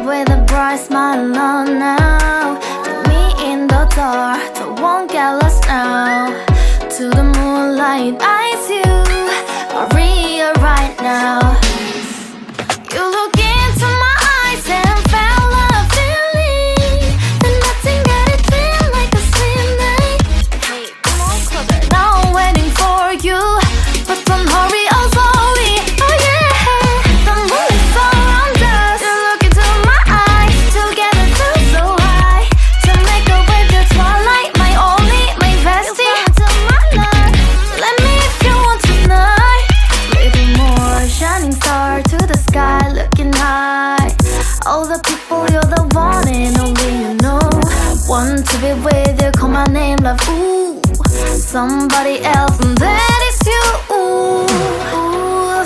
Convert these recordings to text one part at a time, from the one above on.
up with a bright smile on now. Put me in the dark, so won't get lost now. To the moonlight, eyes you are real right now. You look into my eyes and felt a feeling that nothing got it feel like a slim night. Hey, come on closer. Now I'm waiting for you, but don't hurry, oh slowly. Oh yeah, the moon is around us. You look into my eyes, together feel so high. To make a way through twilight, my only, my bestie. To my love, let me if you want tonight. Little more shining star to the sky, looking high. All the people, you're the one and only you know. Want to be with you, call my name, love. Ooh, somebody else, and that is you. Ooh,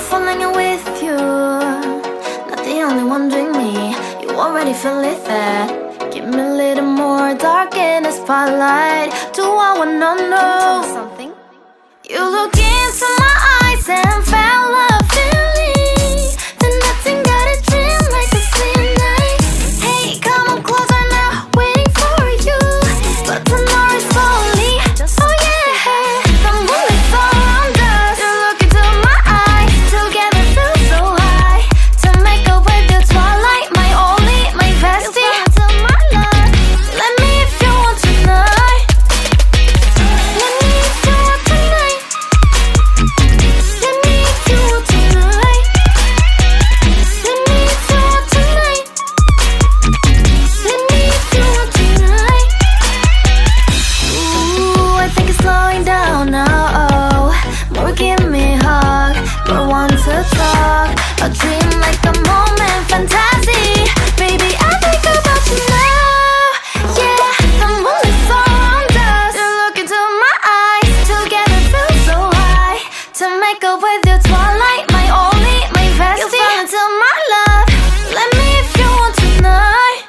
falling in with you. Not the only one doing me. You already feel it there. Give me a little more dark in the spotlight. Do I wanna know something? You look into my eyes and felt a feeling that nothing got a dream like a slim night. Hey, come on closer now, waiting for you, but the door is slowly. Oh yeah, the moon is around us. You look into my eyes, together feel so high. To make a way through twilight, my only, my bestie. To my love, let me if you want tonight. Let me if you want tonight. Let me if you want tonight. Let me if you want tonight. Let me if you want tonight. Ooh, I think it's slowing down now. Oh, more give me a hug, more want to talk. A dream like a moment, fantasy. Baby, I think about you now. Yeah, the moon is around us. You look into my eyes, together feel so high. To make a way through twilight, my only, my bestie. You fell into my love. Let me if you want tonight.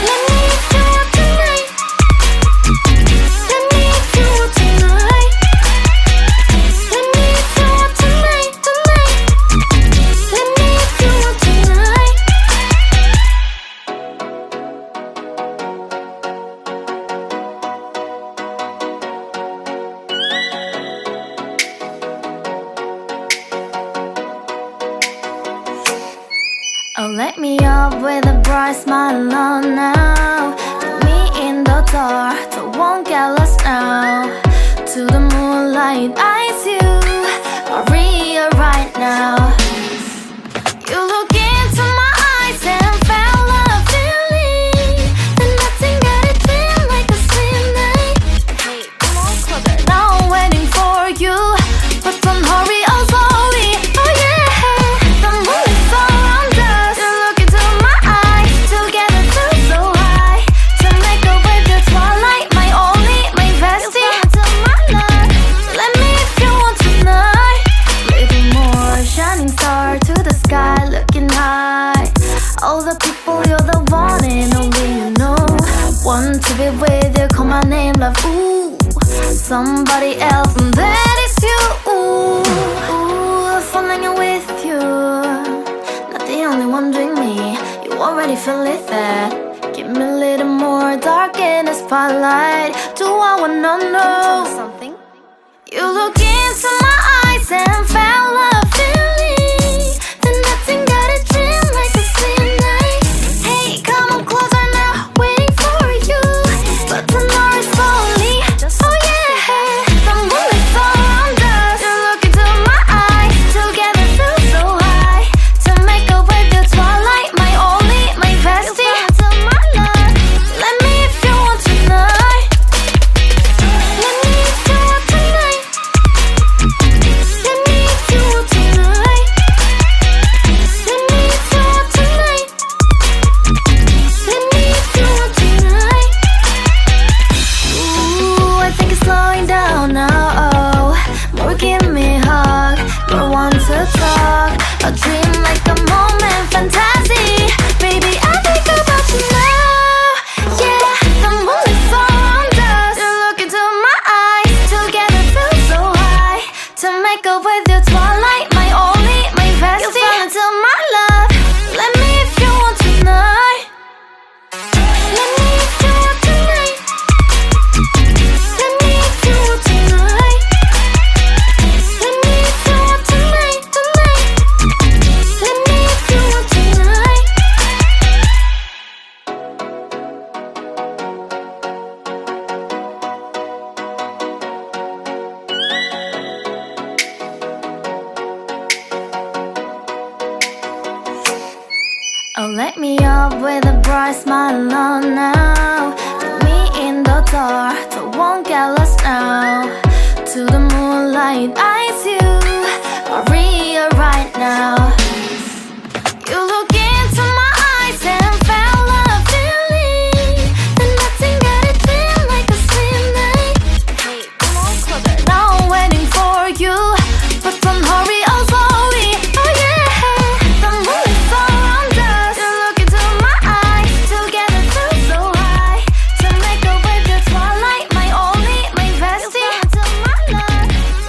Let me if you want tonight. Let me if you want tonight. Let me if you want tonight, tonight. Let me if you want tonight. Oh, let me up with a bright smile on now. Put me in the dark, so won't get lost now. To the moonlight, eyes you are real right now. You look into my eyes and felt a feeling that nothing got it feel like a slim night. Hey, come on closer. Now I'm waiting for you, but don't hurry, oh slowly. Oh yeah, the moon is around us. You look into my eyes, together feel so high. To make a way through twilight, my only, my bestie. To my love, let me if you want tonight. Little more shining star to the sky, looking high. All the people, you're the one and only you know. Want to be with you, call my name, love. Ooh, somebody else, and that is you. Ooh, falling in with you. Not the only one doing me. You already feel it there. Give me a little more dark in the spotlight. Do I wanna know something? You look into my eyes and felt a feeling that nothing got a dream like a slim night. Hey, come on closer now, waiting for you, but the door is slowly. Oh yeah, the moon is around us. You look into my eyes, together feel so high. To make a way through twilight, my only, my bestie. To my love, let me if you want tonight. Let me if you want tonight. Let me if you with a bright smile on now. Put me in the dark, so won't get lost now. To the moonlight, eyes you are real right now. You look into my eyes and felt a feeling that nothing got it feel like a sweet night. Hey, come on closer, now I'm waiting for you, but don't hurry, oh slowly. Oh yeah, the moon is around us. You look into my eyes, together feel so high. To make a way the twilight, my only, my bestie. You fell into my love,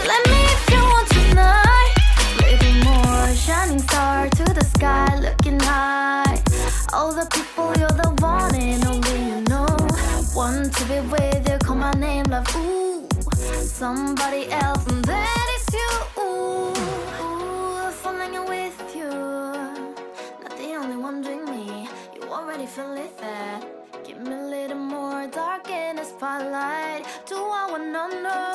let me if you want tonight. Little more shining star to the sky, looking high. All the people, you're the one and only you know. Want to be with you, call my name, love, ooh. Somebody else, and that is you, ooh. Falling in with you, not the only one doing me. You already feel it there. Give me a little more dark in the spotlight. Do I wanna know?